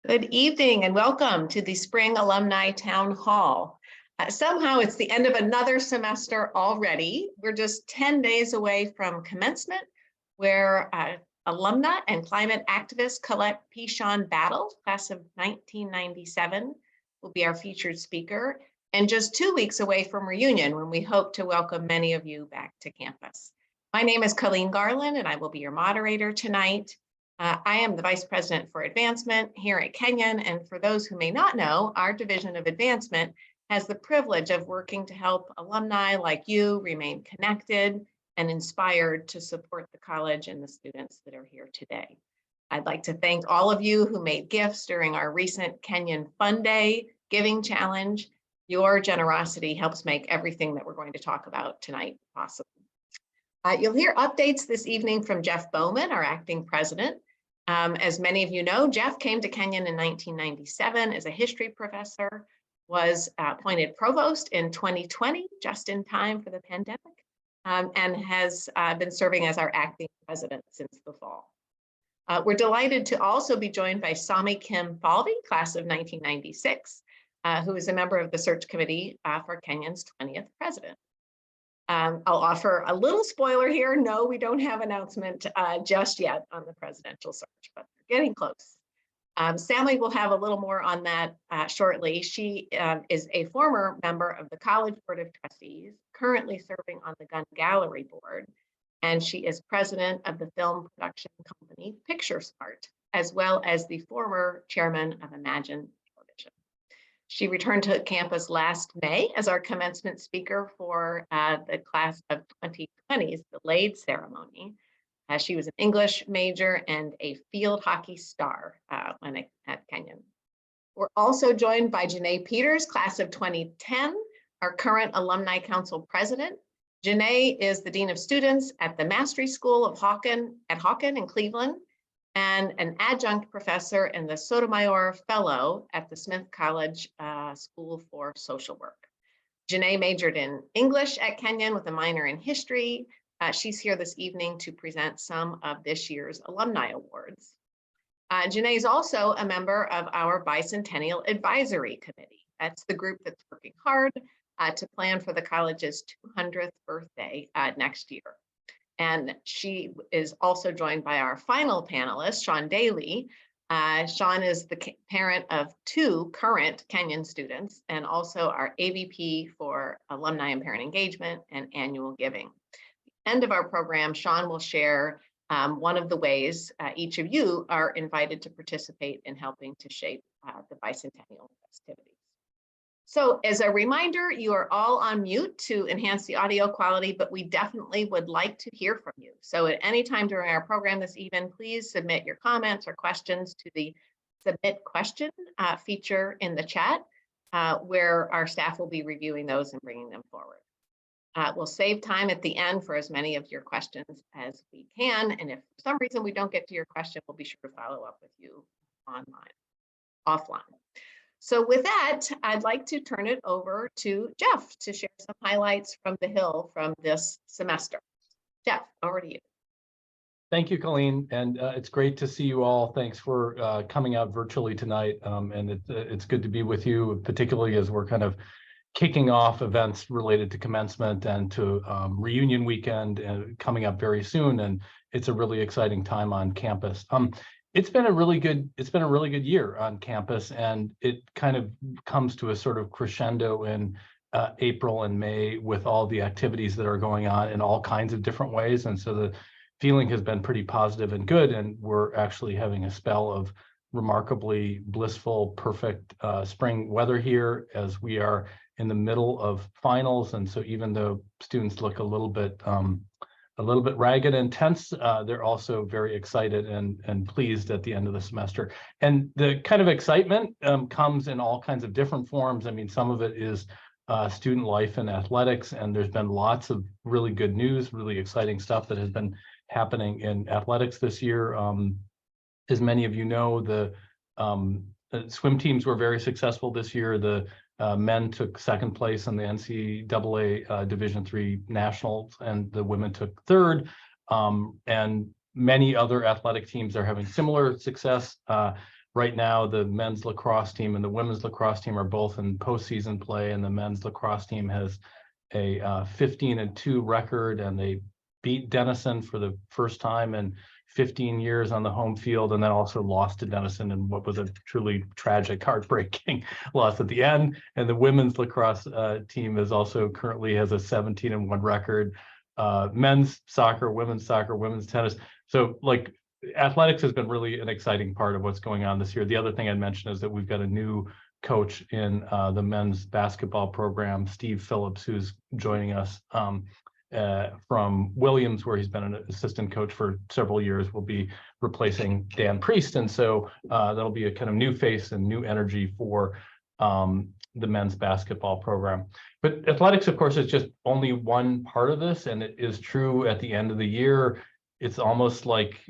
Good evening and welcome to the Spring Alumni Town Hall. Somehow it's the end of another semester already. We're just 10 days away from commencement, where alumna and climate activist Colette Pichon Battle, class of 1997, will be our featured speaker, and just 2 weeks away from reunion, when we hope to welcome many of you back to campus. My name is Colleen Garland, and I will be your moderator tonight. I am the Vice President for Advancement here at Kenyon, and for those who may not know, our Division of Advancement has the privilege of working to help alumni like you remain connected and inspired to support the college and the students that are here today. I'd like to thank all of you who made gifts during our recent Kenyon Fun Day Giving Challenge. Your generosity helps make everything that we're going to talk about tonight possible. You'll hear updates this evening from Jeff Bowman, our acting president. As many of you know, Jeff came to Kenyon in 1997 as a history professor, was appointed provost in 2020, just in time for the pandemic, and has been serving as our acting president since the fall. We're delighted to also be joined by Sami Kim Falvey, class of 1996, who is a member of the search committee for Kenyon's 20th president. I'll offer a little spoiler here. No, we don't have an announcement just yet on the presidential search, but we're getting close. Sami will have a little more on that shortly. She is a former member of the College Board of Trustees, currently serving on the Gun Gallery Board, and she is president of the film production company Picture Smart, as well as the former chairman of Imagine Television. She returned to campus last May as our commencement speaker for the class of 2020's delayed ceremony. She was an English major and a field hockey star when at Kenyon. We're also joined by Janae Peters, class of 2010, our current Alumni Council president. Janae is the Dean of Students at the Mastery School of Hawken in Cleveland, and an adjunct professor and the Sotomayor Fellow at the Smith College School for Social Work. Janae majored in English at Kenyon with a minor in history. She's here this evening to present some of this year's alumni awards. Janae is also a member of our Bicentennial Advisory Committee. That's the group that's working hard to plan for the college's 200th birthday next year. And she is also joined by our final panelist, Sean Daly. Sean is the parent of 2 current Kenyon students and also our AVP for Alumni and Parent Engagement and Annual Giving. At the end of our program, Sean will share one of the ways each of you are invited to participate in helping to shape the bicentennial festivities. So as a reminder, you are all on mute to enhance the audio quality, but we definitely would like to hear from you. So at any time during our program this evening, please submit your comments or questions to the Submit Question feature in the chat, where our staff will be reviewing those and bringing them forward. We'll save time at the end for as many of your questions as we can. And if for some reason we don't get to your question, we'll be sure to follow up with you offline. So with that, I'd like to turn it over to Jeff to share some highlights from the Hill from this semester. Jeff, over to you. Thank you, Colleen, and it's great to see you all. Thanks for coming out virtually tonight, and it's good to be with you, particularly as we're kind of kicking off events related to commencement and to reunion weekend coming up very soon, and it's a really exciting time on campus. It's been a really good year on campus, and it kind of comes to a sort of crescendo in April and May with all the activities that are going on in all kinds of different ways. And so the feeling has been pretty positive and good, and we're actually having a spell of remarkably blissful, perfect spring weather here as we are in the middle of finals. And so even though students look a little bit ragged and tense, they're also very excited and pleased at the end of the semester. And the kind of excitement comes in all kinds of different forms. I mean, some of it is student life and athletics, and there's been lots of really good news, really exciting stuff that has been happening in athletics this year. As many of you know, the swim teams were very successful this year. The men took second place in the NCAA Division III Nationals, and the women took third. And many other athletic teams are having similar success. right now the men's lacrosse team and the women's lacrosse team are both in postseason play, and the men's lacrosse team has a 15-2 record, and they beat Denison for the first time in 15 years on the home field, and then also lost to Denison in what was a truly tragic, heartbreaking loss at the end. And the women's lacrosse team is also currently has a 17-1 record. Men's soccer, women's tennis. So like athletics has been really an exciting part of what's going on this year. The other thing I'd mention is that we've got a new coach in the men's basketball program, Steve Phillips, who's joining us from Williams, where he's been an assistant coach for several years, will be replacing Dan Priest. And so that'll be a kind of new face and new energy for the men's basketball program. But athletics, of course, is just only one part of this, and it is true at the end of the year. It's almost like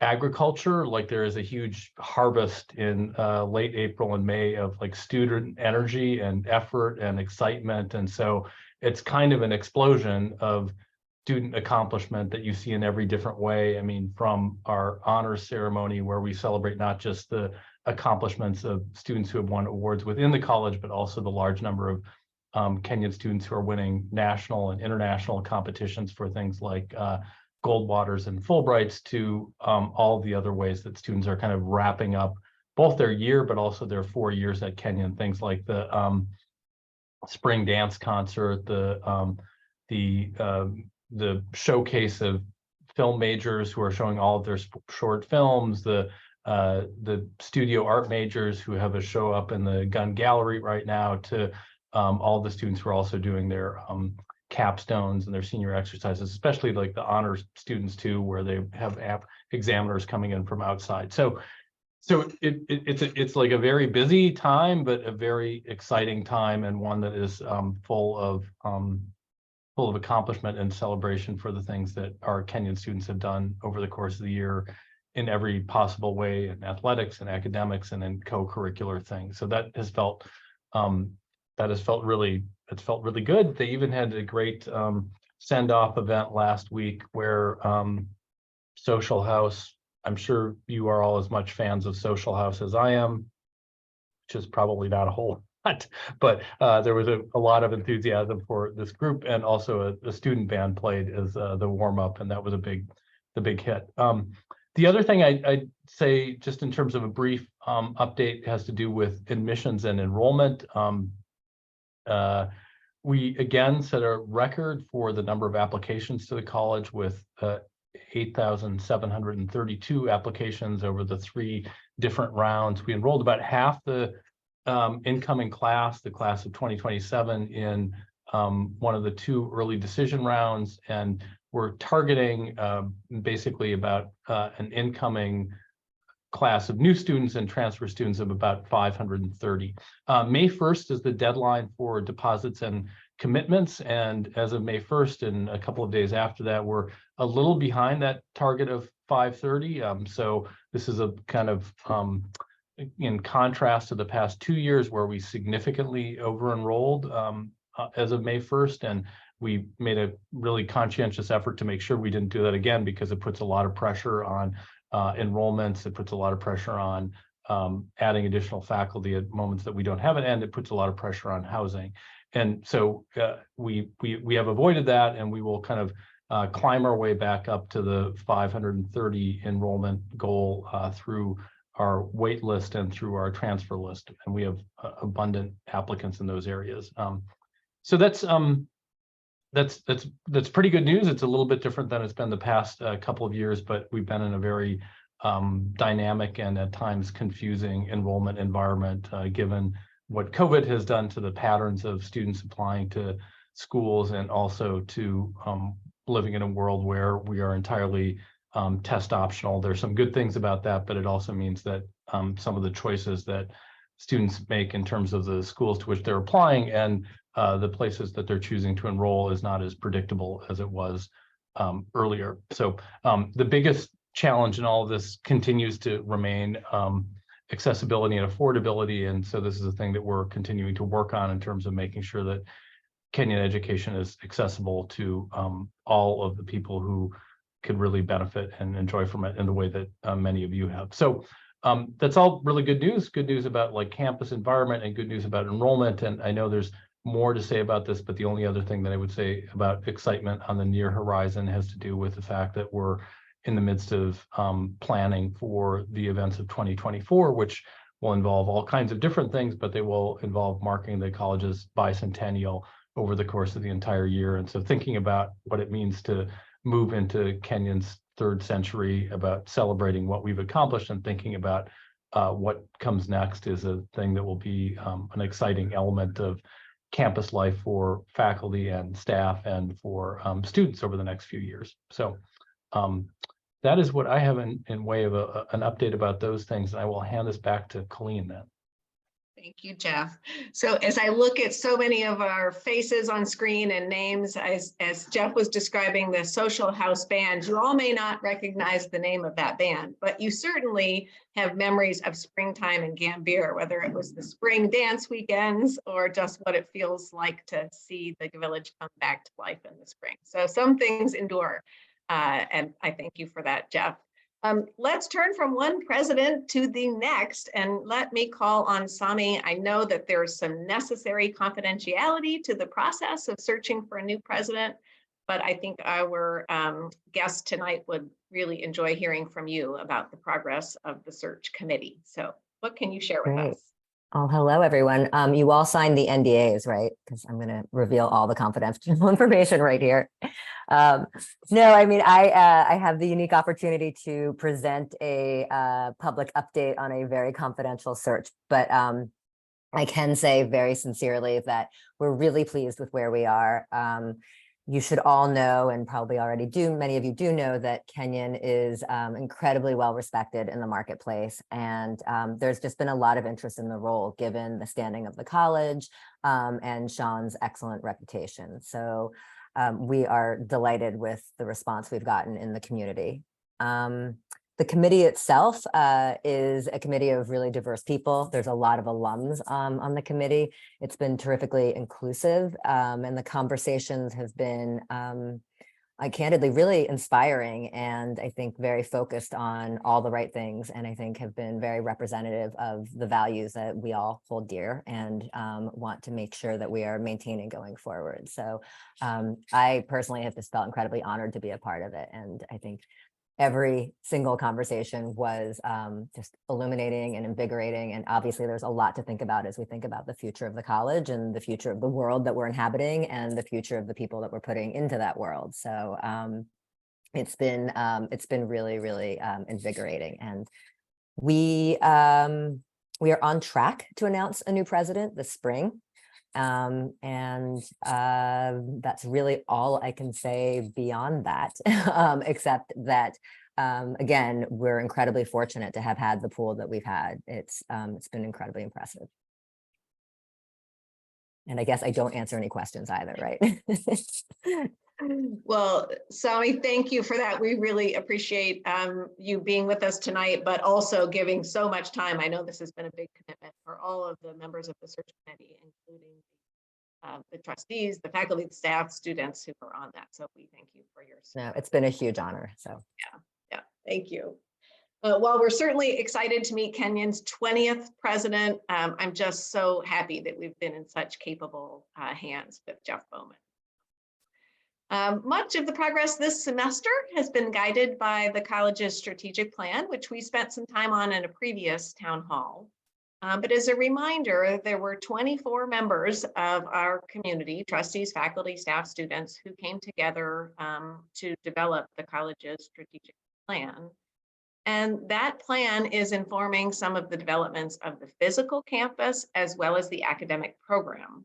agriculture, like there is a huge harvest in late April and May of like student energy and effort and excitement. And so it's kind of an explosion of student accomplishment that you see in every different way. I mean, from our honors ceremony, where we celebrate not just the accomplishments of students who have won awards within the college, but also the large number of Kenyon students who are winning national and international competitions for things like Goldwaters and Fulbrights, to all the other ways that students are kind of wrapping up both their year, but also their 4 years at Kenyon. Things like the spring dance concert, the showcase of film majors who are showing all of their short films, the studio art majors who have a show up in the Gun Gallery right now, to all the students who are also doing their capstones and their senior exercises, especially like the honors students too, where they have examiners coming in from outside. So it's like a very busy time, but a very exciting time, and one that is full of accomplishment and celebration for the things that our Kenyon students have done over the course of the year in every possible way, in athletics and academics and in co-curricular things. So that has felt really good. They even had a great send-off event last week where Social House, I'm sure you are all as much fans of Social House as I am, which is probably not a whole lot, but there was a lot of enthusiasm for this group, and also a student band played as the warm-up, and that was the big hit. The other thing I'd say, just in terms of a brief update, has to do with admissions and enrollment. We again set a record for the number of applications to the college, with 8,732 applications over the 3 different rounds. We enrolled about half the incoming class, the class of 2027, in one of the 2 early decision rounds, and we're targeting basically about an incoming class of new students and transfer students of about 530. May 1st is the deadline for deposits and commitments, and as of May 1st and a couple of days after that, we're a little behind that target of 530. So this is a kind of in contrast to the past 2 years, where we significantly over-enrolled as of May 1st, and we made a really conscientious effort to make sure we didn't do that again, because it puts a lot of pressure on enrollments. It puts a lot of pressure on adding additional faculty at moments that we don't have it, and it puts a lot of pressure on housing. And so we have avoided that, and we will kind of climb our way back up to the 530 enrollment goal through our wait list and through our transfer list, and we have abundant applicants in those areas. So that's pretty good news. It's a little bit different than it's been the past couple of years, but we've been in a very dynamic and at times confusing enrollment environment, given what COVID has done to the patterns of students applying to schools, and also to living in a world where we are entirely test optional. There's some good things about that, but it also means that some of the choices that students make in terms of the schools to which they're applying and the places that they're choosing to enroll is not as predictable as it was earlier. So the biggest challenge in all of this continues to remain accessibility and affordability. And so this is a thing that we're continuing to work on in terms of making sure that Kenyon education is accessible to all of the people who could really benefit and enjoy from it in the way that many of you have. So that's all really good news about like campus environment and good news about enrollment. And I know there's more to say about this, but the only other thing that I would say about excitement on the near horizon has to do with the fact that we're in the midst of planning for the events of 2024, which will involve all kinds of different things, but they will involve marking the college's bicentennial over the course of the entire year. And so thinking about what it means to move into Kenyon's third century, about celebrating what we've accomplished and thinking about what comes next is a thing that will be an exciting element of campus life for faculty and staff and for students over the next few years. So that is what I have in way of an update about those things. And I will hand this back to Colleen then. Thank you, Jeff. So as I look at so many of our faces on screen and names, as Jeff was describing the Social House Band, you all may not recognize the name of that band, but you certainly have memories of springtime in Gambier, whether it was the spring dance weekends or just what it feels like to see the village come back to life in the spring. So some things endure, and I thank you for that, Jeff. Let's turn from one president to the next, and let me call on Sami. I know that there's some necessary confidentiality to the process of searching for a new president, but I think our guest tonight would really enjoy hearing from you about the progress of the search committee. So what can you share with us? Oh, hello, everyone. You all signed the NDAs, right? Because I'm going to reveal all the confidential information right here. No, I mean, I have the unique opportunity to present a public update on a very confidential search, but I can say very sincerely that we're really pleased with where we are. You should all know, and probably already do, many of you do know, that Kenyon is incredibly well respected in the marketplace. And there's just been a lot of interest in the role, given the standing of the college and Sean's excellent reputation. So we are delighted with the response we've gotten in the community. The committee itself is a committee of really diverse people. There's a lot of alums on the committee. It's been terrifically inclusive, and the conversations have been, candidly, really inspiring, and I think very focused on all the right things, and I think have been very representative of the values that we all hold dear and want to make sure that we are maintaining going forward. So I personally have just felt incredibly honored to be a part of it, and I think every single conversation was just illuminating and invigorating. And obviously there's a lot to think about as we think about the future of the college and the future of the world that we're inhabiting and the future of the people that we're putting into that world. So it's been really, really invigorating. And we are on track to announce a new president this spring. That's really all I can say beyond that, except that, again, we're incredibly fortunate to have had the pool that we've had. It's been incredibly impressive. And I guess I don't answer any questions either, right? Well, Sami, thank you for that. We really appreciate you being with us tonight, but also giving so much time. I know this has been a big commitment for all of the members of the search committee, including the trustees, the faculty, the staff, students who are on that. So we thank you for your support. No, it's been a huge honor. So yeah, thank you. While we're certainly excited to meet Kenyon's 20th president, I'm just so happy that we've been in such capable hands with Jeff Bowman. Much of the progress this semester has been guided by the college's strategic plan, which we spent some time on in a previous town hall. But as a reminder, there were 24 members of our community, trustees, faculty, staff, students, who came together to develop the college's strategic plan. And that plan is informing some of the developments of the physical campus as well as the academic program.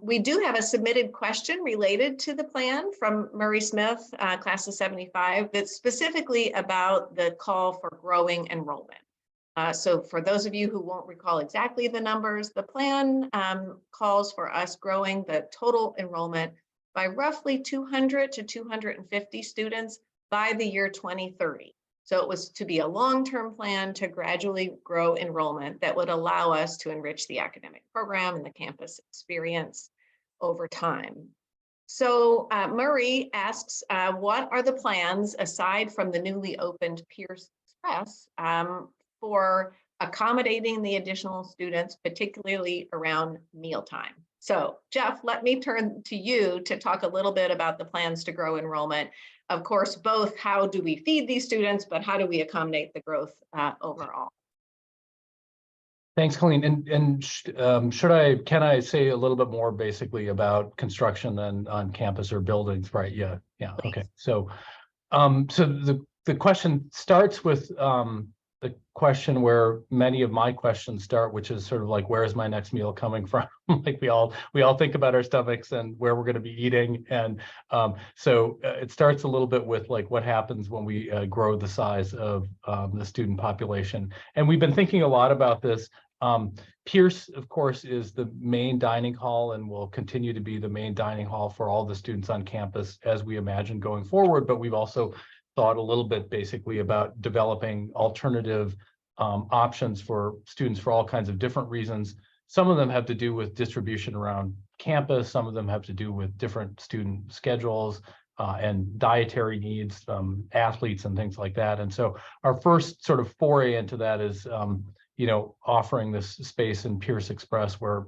We do have a submitted question related to the plan from Murray Smith, class of 75, that's specifically about the call for growing enrollment. So for those of you who won't recall exactly the numbers, the plan calls for us growing the total enrollment by roughly 200 to 250 students by the year 2030. So it was to be a long-term plan to gradually grow enrollment that would allow us to enrich the academic program and the campus experience over time. So Murray asks, what are the plans aside from the newly opened Pierce Express for accommodating the additional students, particularly around mealtime? So Jeff, let me turn to you to talk a little bit about the plans to grow enrollment. Of course, both how do we feed these students, but how do we accommodate the growth overall? Thanks, Colleen. And can I say a little bit more basically about construction than on campus or buildings, right? Yeah. Please. Okay. So the question starts with the question where many of my questions start, which is sort of like, where is my next meal coming from? Like we all think about our stomachs and where we're going to be eating. And so it starts a little bit with like what happens when we grow the size of the student population. And we've been thinking a lot about this. Pierce, of course, is the main dining hall and will continue to be the main dining hall for all the students on campus as we imagine going forward. But we've also thought a little bit basically about developing alternative options for students for all kinds of different reasons. Some of them have to do with distribution around campus. Some of them have to do with different student schedules and dietary needs, athletes and things like that. And so our first sort of foray into that is offering this space in Pierce Express where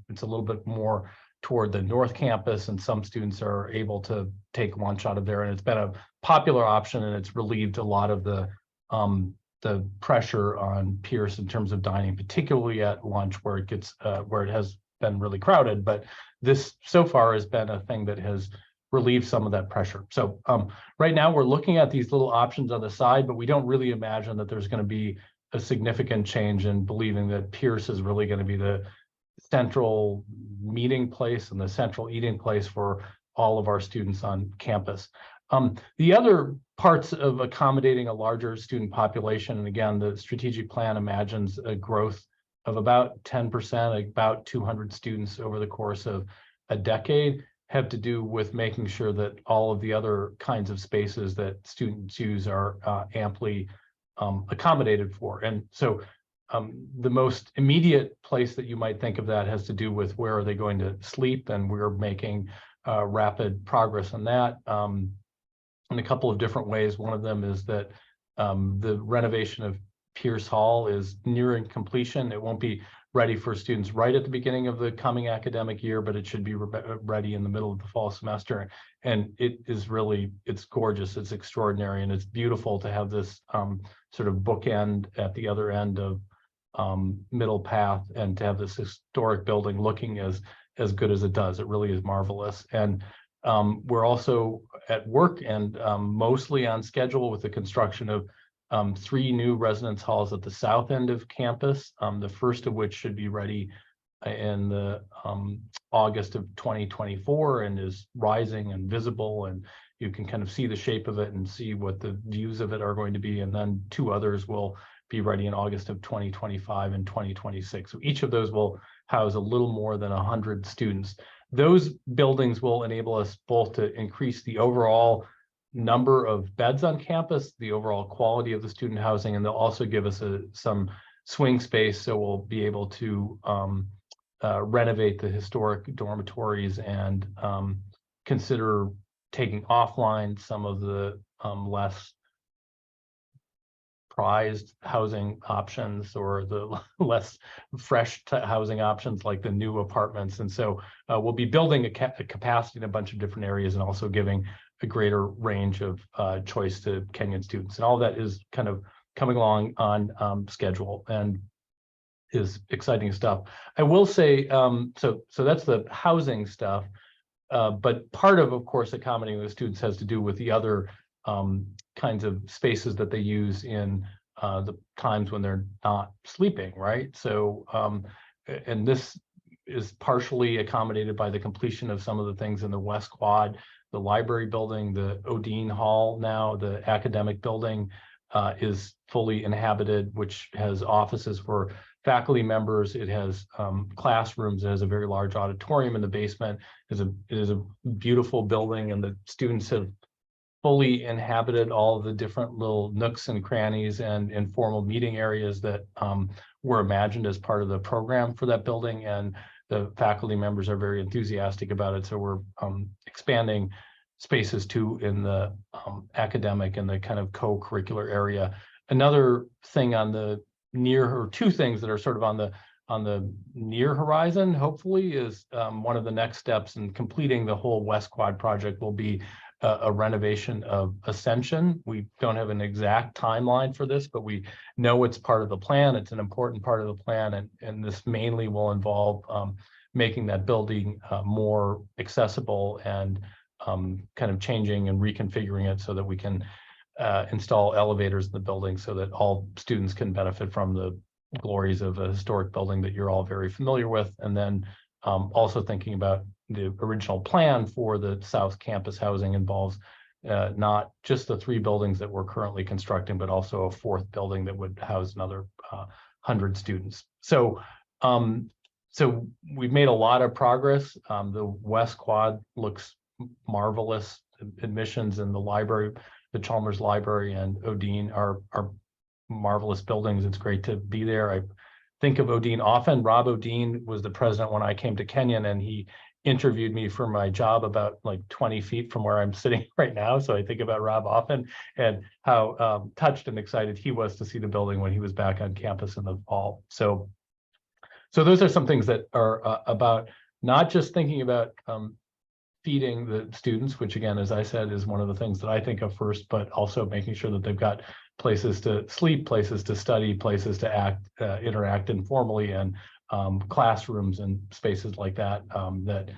it's a little bit more toward the North Campus, and some students are able to take lunch out of there. And it's been a popular option, and it's relieved a lot of the pressure on Pierce in terms of dining, particularly at lunch where it has been really crowded. But this so far has been a thing that has relieved some of that pressure. So right now we're looking at these little options on the side, but we don't really imagine that there's going to be a significant change in believing that Pierce is really going to be the central meeting place and the central eating place for all of our students on campus. The other parts of accommodating a larger student population, and again, the strategic plan imagines a growth of about 10%, about 200 students over the course of a decade, have to do with making sure that all of the other kinds of spaces that students use are amply accommodated for. And so the most immediate place that you might think of that has to do with where are they going to sleep, and we're making rapid progress on that in a couple of different ways. One of them is that the renovation of Pierce Hall is nearing completion. It won't be ready for students right at the beginning of the coming academic year, but it should be ready in the middle of the fall semester. And it's gorgeous, it's extraordinary, and it's beautiful to have this sort of bookend at the other end of Middle Path, and to have this historic building looking as good as it does. It really is marvelous. And we're also at work and mostly on schedule with the construction of 3 new residence halls at the south end of campus, the first of which should be ready in the August of 2024 and is rising and visible, and you can kind of see the shape of it and see what the views of it are going to be. And then 2 others will be ready in August of 2025 and 2026. So each of those will house a little more than 100 students. Those buildings will enable us both to increase the overall number of beds on campus, the overall quality of the student housing, and they'll also give us some swing space, so we'll be able to renovate the historic dormitories and consider taking offline some of the less prized housing options, or the less fresh housing options like the new apartments. And so we'll be building a capacity in a bunch of different areas, and also giving a greater range of choice to Kenyon students. And all that is kind of coming along on schedule and is exciting stuff. I will say, so that's the housing stuff, but part of course, accommodating the students has to do with the other kinds of spaces that they use in the times when they're not sleeping, right? So, and this is partially accommodated by the completion of some of the things in the West Quad, the library building, the Odine Hall now, the academic building is fully inhabited, which has offices for faculty members. It has classrooms. It has a very large auditorium in the basement. It is a beautiful building, and the students have fully inhabited all of the different little nooks and crannies and informal meeting areas that were imagined as part of the program for that building. And the faculty members are very enthusiastic about it. So we're expanding spaces too in the academic and the kind of co-curricular area. Another thing on the near, or two things that are sort of on the near horizon, hopefully, is one of the next steps in completing the whole West Quad project will be a renovation of Ascension. We don't have an exact timeline for this, but we know it's part of the plan. It's an important part of the plan, and this mainly will involve making that building more accessible and kind of changing and reconfiguring it so that we can install elevators in the building so that all students can benefit from the glories of a historic building that you're all very familiar with. And then also thinking about the original plan for the South Campus housing involves not just the 3 buildings that we're currently constructing, but also a 4th building that would house another 100 students. So so we've made a lot of progress. The West Quad looks marvelous. Admissions in the library, the Chalmers Library and Odine are marvelous buildings. It's great to be there. I think of Odine often. Rob Odine was the president when I came to Kenyon, and he interviewed me for my job about like 20 feet from where I'm sitting right now. So I think about Rob often and how touched and excited he was to see the building when he was back on campus in the fall. So those are some things that are about not just thinking about feeding the students, which again, as I said, is one of the things that I think of first, but also making sure that they've got places to sleep, places to study, places to act, interact informally, and classrooms and spaces like that that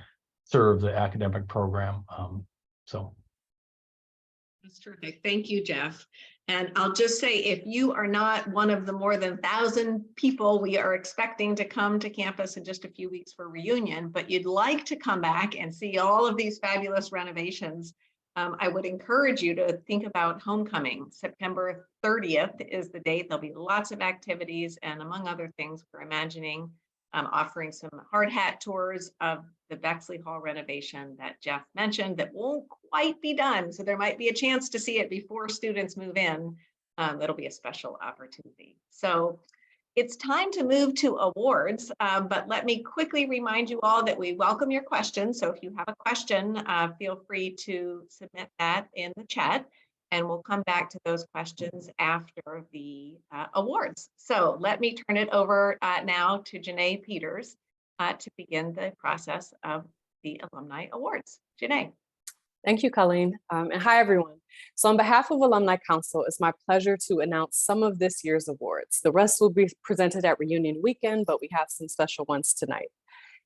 serve the academic program. So. That's terrific. Thank you, Jeff. And I'll just say, if you are not one of the more than 1,000 people we are expecting to come to campus in just a few weeks for reunion, but you'd like to come back and see all of these fabulous renovations, I would encourage you to think about homecoming. September 30th is the date. There'll be lots of activities, and among other things, we're imagining offering some hard hat tours of the Bexley Hall renovation that Jeff mentioned that won't quite be done. So there might be a chance to see it before students move in. That'll be a special opportunity. So it's time to move to awards, but let me quickly remind you all that we welcome your questions. So if you have a question, feel free to submit that in the chat, and we'll come back to those questions after the awards. So let me turn it over now to Janae Peters to begin the process of the Alumni Awards. Janae. Thank you, Colleen. And hi, everyone. So on behalf of Alumni Council, it's my pleasure to announce some of this year's awards. The rest will be presented at reunion weekend, but we have some special ones tonight.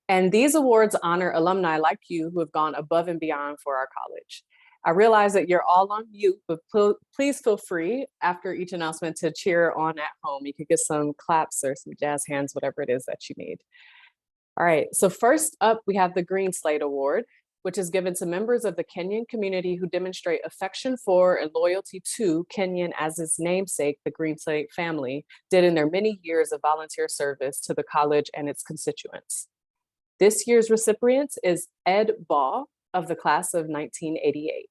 And these awards honor alumni like you who have gone above and beyond for our college. I realize that you're all on mute, but please feel free after each announcement to cheer on at home. You could get some claps or some jazz hands, whatever it is that you need. All right, so first up, we have the Green Slate Award, which is given to members of the Kenyon community who demonstrate affection for and loyalty to Kenyon as its namesake, the Green Slate family, did in their many years of volunteer service to the college and its constituents. This year's recipient is Ed Ball of the class of 1988.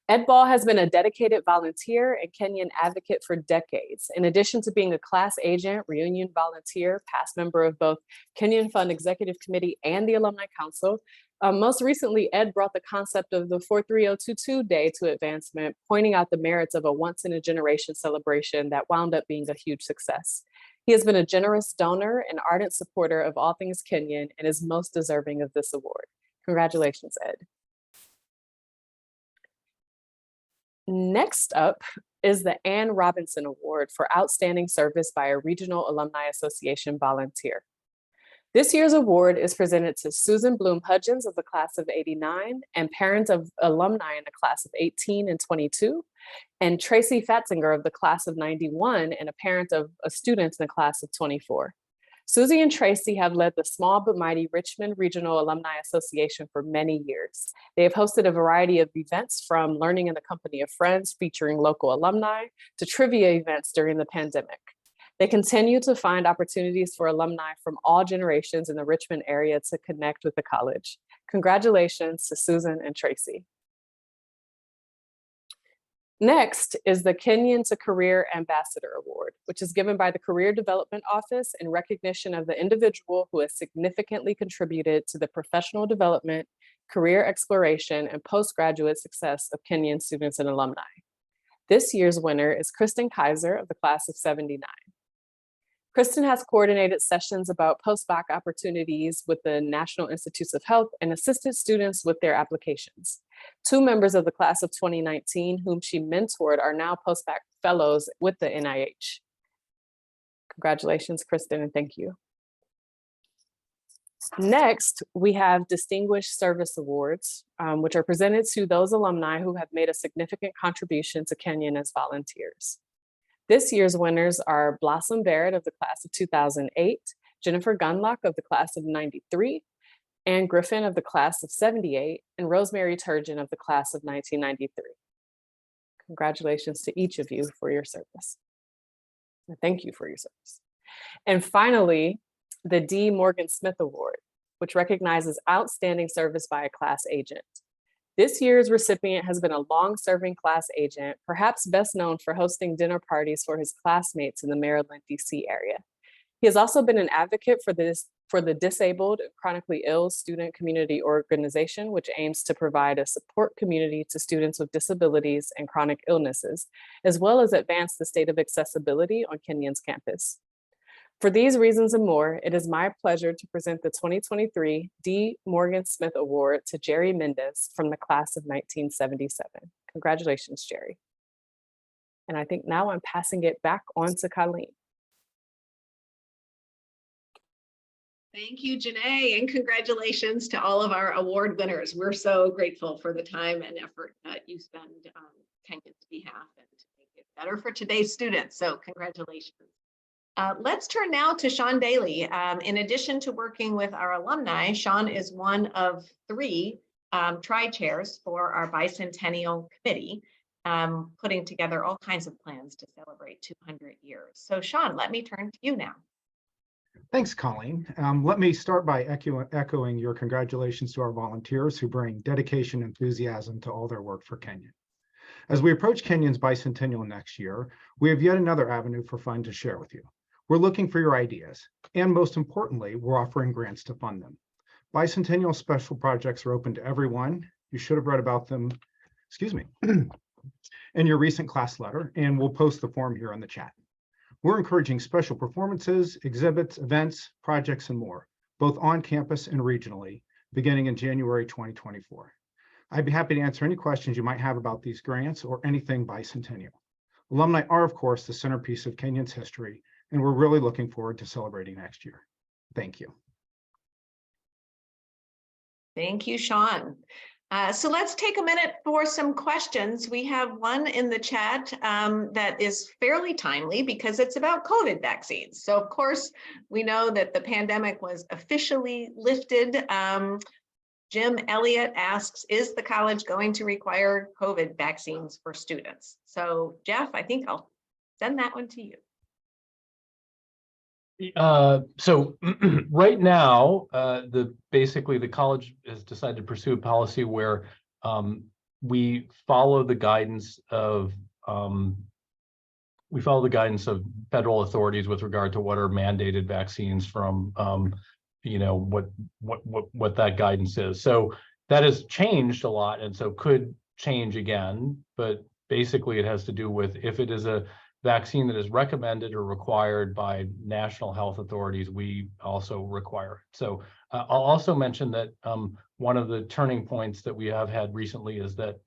Ed Ball has been a dedicated volunteer and Kenyon advocate for decades. In addition to being a class agent, reunion volunteer, past member of both Kenyon Fund Executive Committee and the Alumni Council, most recently, Ed brought the concept of the 43022 Day to advancement, pointing out the merits of a once-in-a-generation celebration that wound up being a huge success. He has been a generous donor and ardent supporter of all things Kenyon and is most deserving of this award. Congratulations, Ed. Next up is the Ann Robinson Award for Outstanding Service by a Regional Alumni Association volunteer. This year's award is presented to Susan Bloom Hudgens of the class of '89 and parents of alumni in the class of 18 and 22, and Tracy Fatzinger of the class of '91 and a parent of a student in the class of '24. Susie and Tracy have led the small but mighty Richmond Regional Alumni Association for many years. They have hosted a variety of events, from learning in the company of friends featuring local alumni to trivia events during the pandemic. They continue to find opportunities for alumni from all generations in the Richmond area to connect with the college. Congratulations to Susan and Tracy. Next is the Kenyon to Career Ambassador Award, which is given by the Career Development Office in recognition of the individual who has significantly contributed to the professional development, career exploration, and postgraduate success of Kenyon students and alumni. This year's winner is Kristen Kaiser of the class of '79. Kristen has coordinated sessions about postdoc opportunities with the National Institutes of Health and assisted students with their applications. 2 members of the class of 2019 whom she mentored are now postdoc fellows with the NIH. Congratulations, Kristen, and thank you. Next, we have Distinguished Service Awards, which are presented to those alumni who have made a significant contribution to Kenyon as volunteers. This year's winners are Blossom Barrett of the class of 2008, Jennifer Gunlock of the class of '93, Ann Griffin of the class of '78, and Rosemary Turgeon of the class of 1993. Congratulations to each of you for your service. Thank you for your service. And finally, the D. Morgan Smith Award, which recognizes outstanding service by a class agent. This year's recipient has been a long-serving class agent, perhaps best known for hosting dinner parties for his classmates in the Maryland, DC area. He has also been an advocate for the Disabled Chronically Ill Student Community Organization, which aims to provide a support community to students with disabilities and chronic illnesses, as well as advance the state of accessibility on Kenyon's campus. For these reasons and more, it is my pleasure to present the 2023 D. Morgan Smith Award to Jerry Mendez from the class of 1977. Congratulations, Jerry. And I think now I'm passing it back on to Colleen. Thank you, Janae, and congratulations to all of our award winners. We're so grateful for the time and effort that you spend on Kenyon's behalf and to make it better for today's students. So congratulations. Let's turn now to Sean Daly. In addition to working with our alumni, Sean is one of 3 tri-chairs for our bicentennial committee, putting together all kinds of plans to celebrate 200 years. So Sean, let me turn to you now. Thanks, Colleen. Let me start by echoing your congratulations to our volunteers who bring dedication and enthusiasm to all their work for Kenyon. As we approach Kenyon's bicentennial next year, we have yet another avenue for fun to share with you. We're looking for your ideas, and most importantly, we're offering grants to fund them. Bicentennial special projects are open to everyone. You should have read about them, in your recent class letter, and we'll post the form here in the chat. We're encouraging special performances, exhibits, events, projects, and more, both on campus and regionally, beginning in January 2024. I'd be happy to answer any questions you might have about these grants or anything bicentennial. Alumni are, of course, the centerpiece of Kenyon's history, and we're really looking forward to celebrating next year. Thank you. Thank you, Sean. So let's take a minute for some questions. We have one in the chat that is fairly timely because it's about COVID vaccines. So of course, we know that the pandemic was officially lifted. Jim Elliott asks, is the college going to require COVID vaccines for students? So Jeff, I think I'll send that one to you. So right now, basically the college has decided to pursue a policy where we follow the guidance of federal authorities with regard to what are mandated vaccines from what that guidance is. So that has changed a lot, and so could change again. But basically, it has to do with if it is a vaccine that is recommended or required by national health authorities, we also require it. So I'll also mention that one of the turning points that we have had recently is that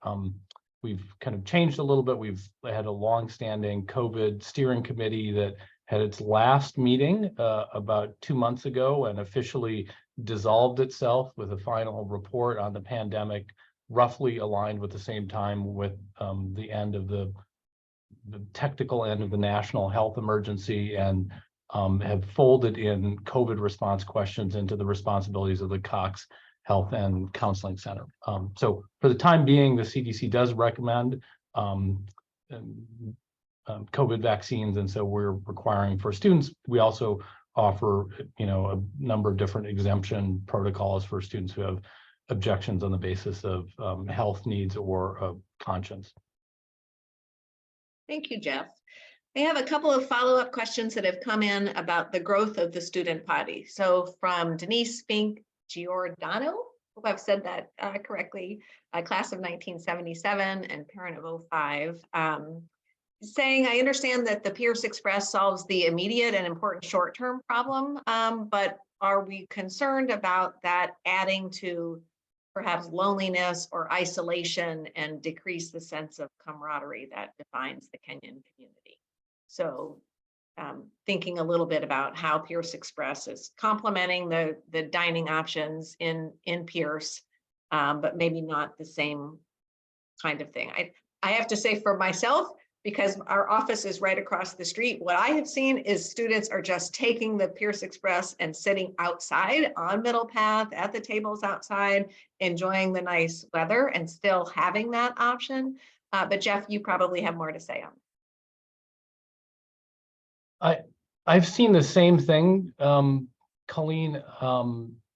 we've kind of changed a little bit. We've had a long-standing COVID steering committee that had its last meeting about 2 months ago and officially dissolved itself with a final report on the pandemic, roughly aligned with the same time with the end of the technical end of the national health emergency, and have folded in COVID response questions into the responsibilities of the Cox Health and Counseling Center. So for the time being, the CDC does recommend COVID vaccines, and so we're requiring for students. We also offer, a number of different exemption protocols for students who have objections on the basis of health needs or conscience. Thank you, Jeff. I have a couple of follow-up questions that have come in about the growth of the student body. So from Denise Fink Giordano, hope I've said that correctly, class of 1977 and parent of 05, saying, I understand that the Pierce Express solves the immediate and important short-term problem, but are we concerned about that adding to perhaps loneliness or isolation and decrease the sense of camaraderie that defines the Kenyon community? So thinking a little bit about how Pierce Express is complementing the dining options in Pierce, but maybe not the same kind of thing. I have to say for myself, because our office is right across the street, what I have seen is students are just taking the Pierce Express and sitting outside on Middle Path at the tables outside, enjoying the nice weather and still having that option. But Jeff, you probably have more to say on. I've seen the same thing, Colleen.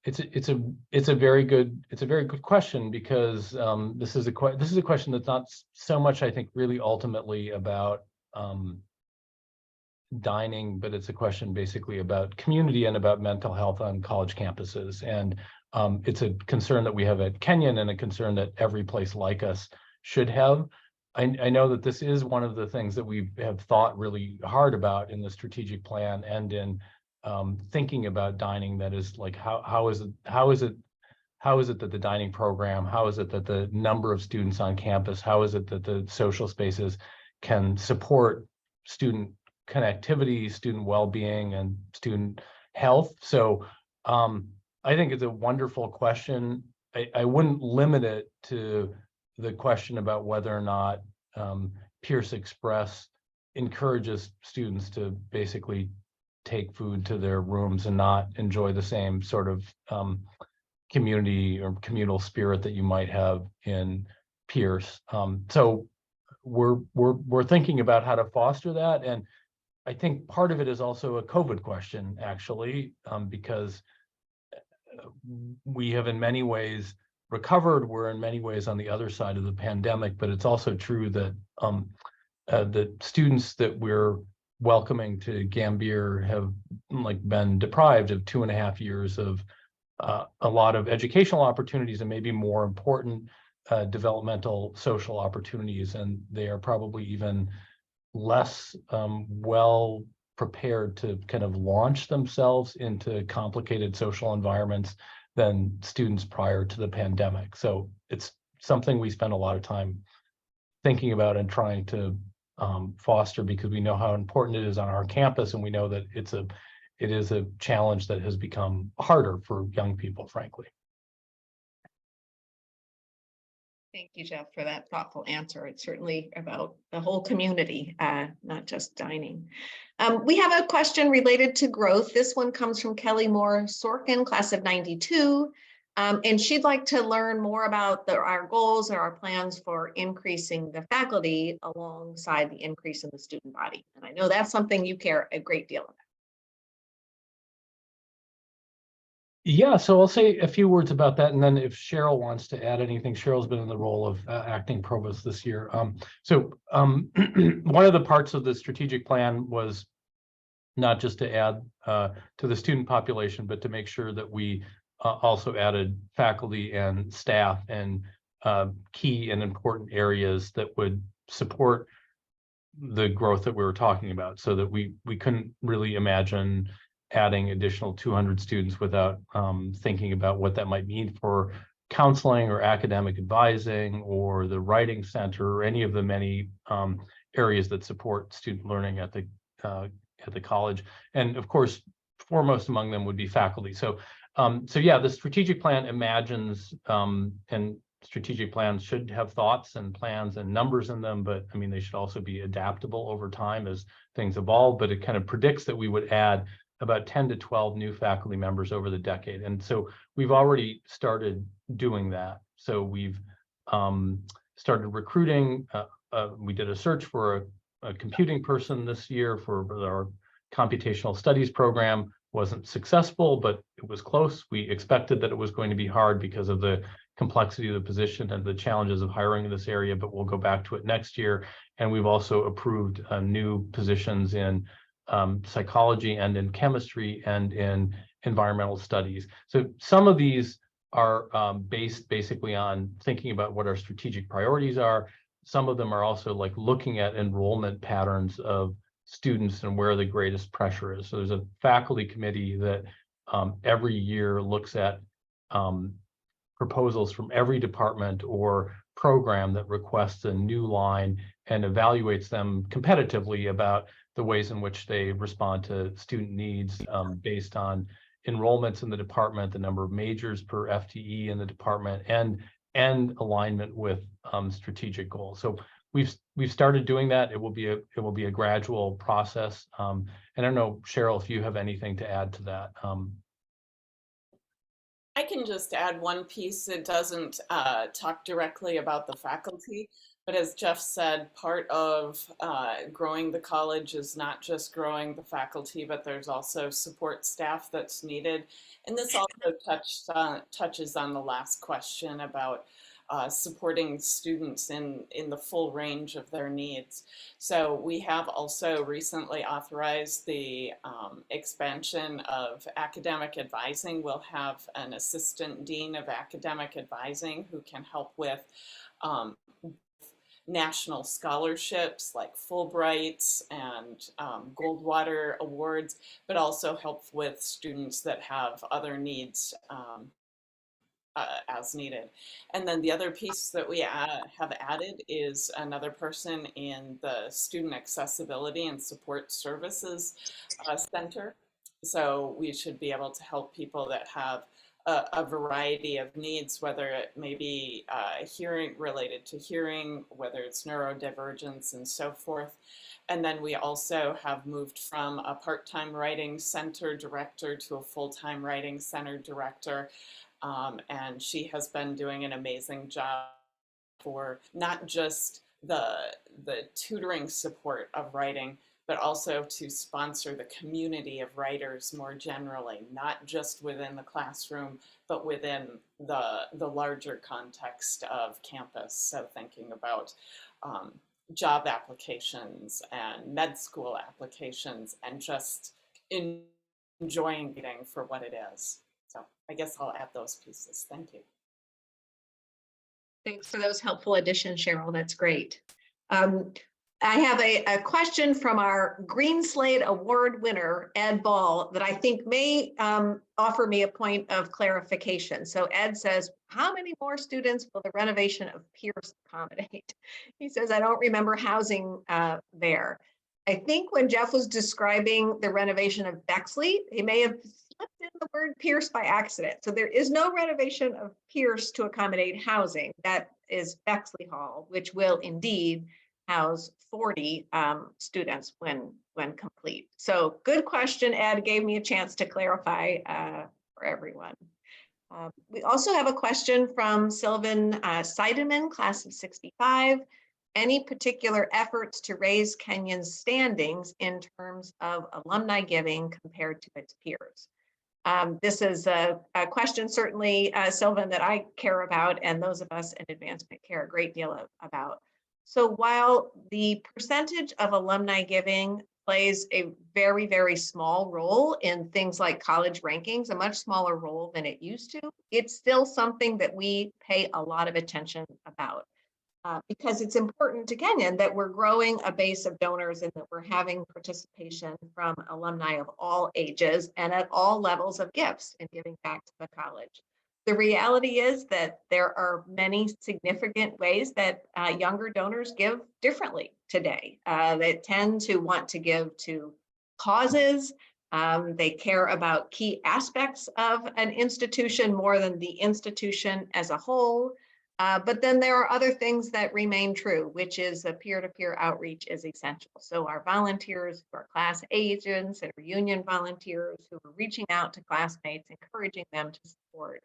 It's a very good question, because this is a question that's not so much, I think, really ultimately about dining, but it's a question basically about community and about mental health on college campuses. And it's a concern that we have at Kenyon, and a concern that every place like us should have. I know that this is one of the things that we have thought really hard about in the strategic plan and in thinking about dining. That is, like, how is it that the dining program, how is it that the number of students on campus, how is it that the social spaces can support student connectivity, student well-being, and student health? So I think it's a wonderful question. I wouldn't limit it to the question about whether or not Pierce Express encourages students to basically take food to their rooms and not enjoy the same sort of community or communal spirit that you might have in Pierce. So we're thinking about how to foster that. And I think part of it is also a COVID question, actually, because we have in many ways recovered. We're in many ways on the other side of the pandemic, but it's also true that the students that we're welcoming to Gambier have been deprived of 2.5 years of a lot of educational opportunities, and maybe more important, developmental social opportunities. And they are probably even less well prepared to kind of launch themselves into complicated social environments than students prior to the pandemic. So it's something we spend a lot of time thinking about and trying to foster, because we know how important it is on our campus, and we know that it is a challenge that has become harder for young people, frankly. Thank you, Jeff, for that thoughtful answer. It's certainly about the whole community, not just dining. We have a question related to growth. This one comes from Kelly Moore Sorkin, class of 92. And she'd like to learn more about our goals and our plans for increasing the faculty alongside the increase in the student body. And I know that's something you care a great deal about. Yeah, so I'll say a few words about that, and then if Cheryl wants to add anything. Cheryl's been in the role of acting provost this year. One of the parts of the strategic plan was not just to add to the student population, but to make sure that we also added faculty and staff and key and important areas that would support the growth that we were talking about, so that we couldn't really imagine adding additional 200 students without thinking about what that might mean for counseling or academic advising or the writing center or any of the many areas that support student learning at the college. And of course, foremost among them would be faculty. So yeah, the strategic plan imagines, and strategic plans should have thoughts and plans and numbers in them, but I mean, they should also be adaptable over time as things evolve. But it kind of predicts that we would add about 10 to 12 new faculty members over the decade. And so we've already started doing that. So we've started recruiting. We did a search for a computing person this year for our computational studies program. Wasn't successful, but it was close. We expected that it was going to be hard because of the complexity of the position and the challenges of hiring in this area, but we'll go back to it next year. And we've also approved new positions in psychology and in chemistry and in environmental studies. So some of these are based basically on thinking about what our strategic priorities are. Some of them are also like looking at enrollment patterns of students and where the greatest pressure is. So there's a faculty committee that every year looks at proposals from every department or program that requests a new line and evaluates them competitively about the ways in which they respond to student needs based on enrollments in the department, the number of majors per FTE in the department, and alignment with strategic goals. So we've started doing that. It will be a gradual process. And I don't know, Cheryl, if you have anything to add to that. I can just add one piece. It doesn't talk directly about the faculty, but as Jeff said, part of growing the college is not just growing the faculty, but there's also support staff that's needed. And this also touches on the last question about supporting students in the full range of their needs. So we have also recently authorized the expansion of academic advising. We'll have an assistant dean of academic advising who can help with national scholarships like Fulbrights and Goldwater awards, but also help with students that have other needs as needed. And then the other piece that we have added is another person in the Student Accessibility and Support Services Center. So we should be able to help people that have a variety of needs, whether it may be hearing related to hearing, whether it's neurodivergence and so forth. And then we also have moved from a part-time writing center director to a full-time writing center director. And she has been doing an amazing job for not just the tutoring support of writing, but also to sponsor the community of writers more generally, not just within the classroom, but within the larger context of campus. So thinking about job applications and med school applications and just enjoying reading for what it is. So I guess I'll add those pieces. Thank you. Thanks for those helpful additions, Cheryl. That's great. I have a question from our Green Slate Award winner, Ed Ball, that I think may offer me a point of clarification. So Ed says, how many more students will the renovation of Pierce accommodate? He says, I don't remember housing there. I think when Jeff was describing the renovation of Bexley, he may have slipped in the word Pierce by accident. So there is no renovation of Pierce to accommodate housing. That is Bexley Hall, which will indeed house 40 students when complete. So good question, Ed, gave me a chance to clarify for everyone. We also have a question from Sylvan Seidemann, class of 65. Any particular efforts to raise Kenyon's standings in terms of alumni giving compared to its peers? This is a question, certainly, Sylvan, that I care about, and those of us in advancement care a great deal about. So while the percentage of alumni giving plays a very, very small role in things like college rankings, a much smaller role than it used to, it's still something that we pay a lot of attention about. Because it's important to Kenyon that we're growing a base of donors and that we're having participation from alumni of all ages and at all levels of gifts in giving back to the college. The reality is that there are many significant ways that younger donors give differently today. They tend to want to give to causes. They care about key aspects of an institution more than the institution as a whole. But then there are other things that remain true, which is a peer-to-peer outreach is essential. So our volunteers, our class agents and reunion volunteers who are reaching out to classmates, encouraging them to support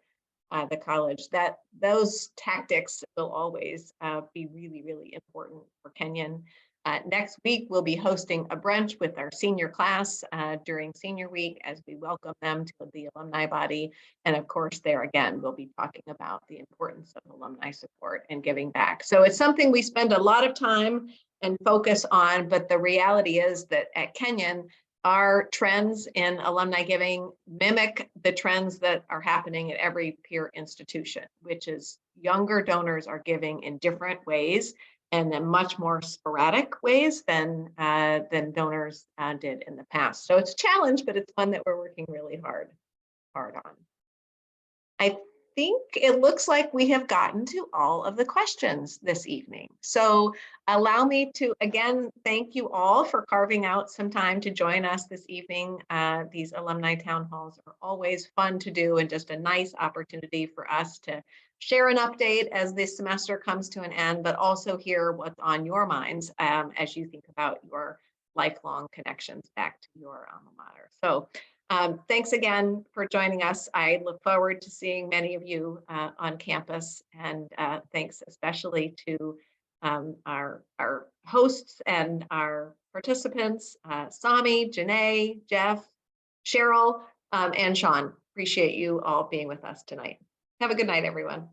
the college, that those tactics will always be really, really important for Kenyon. Next week, we'll be hosting a brunch with our senior class during senior week as we welcome them to the alumni body. And of course, there again, we'll be talking about the importance of alumni support and giving back. So it's something we spend a lot of time and focus on, but the reality is that at Kenyon, our trends in alumni giving mimic the trends that are happening at every peer institution, which is younger donors are giving in different ways and in much more sporadic ways than donors did in the past. So it's a challenge, but it's one that we're working really hard on. I think it looks like we have gotten to all of the questions this evening. So allow me to again thank you all for carving out some time to join us this evening. These alumni town halls are always fun to do and just a nice opportunity for us to share an update as this semester comes to an end, but also hear what's on your minds as you think about your lifelong connections back to your alma mater. So thanks again for joining us. I look forward to seeing many of you on campus, and thanks especially to our hosts and our participants, Sami, Janae, Jeff, Cheryl, and Sean. Appreciate you all being with us tonight. Have a good night, everyone.